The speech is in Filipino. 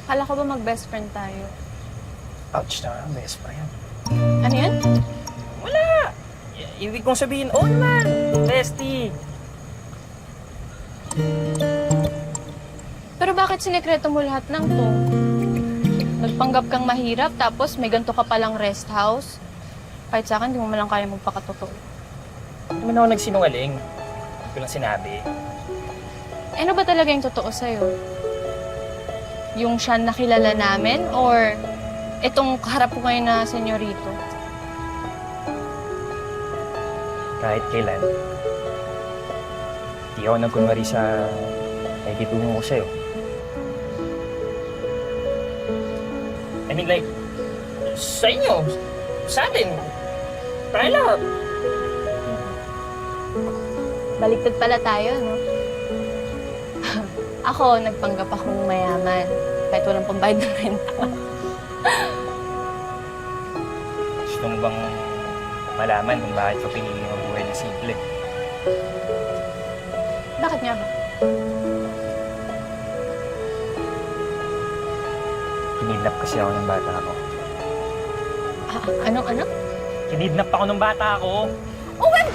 Kala ko ba mag-best friend tayo? Ouch na, best friend. Ano yan? Wala! Ibig kong sabihin, oo naman, bestie. Pero bakit sinekreto mo lahat ng to? Nagpanggap kang mahirap, tapos may ganito ka palang rest house. Kahit sa akin, di mo malang kaya magpakatotoo. Hindi man ako nagsinungaling. Hindi ko lang sinabi. Eh, ano ba talaga yung totoo sa'yo? Yung siya na kilala namin, or itong kaharap ko ngayon na senyorito? Kahit kailan, di ako nagkunwari sa nakikitungo ko sa'yo. I mean like, sa inyo, sa atin, tayo lahat. Baliktad pala tayo, no? Ako, nagpanggap akong mayaman. Kahit walang pambayad ng renta. Gusto mo bang malaman kung bakit ko pinili mabuhay na simple? Bakit nga ba? Kinidnap kasi ako ng bata ko. Anong ano? Kinidnap ako ng bata ko! Oh, well,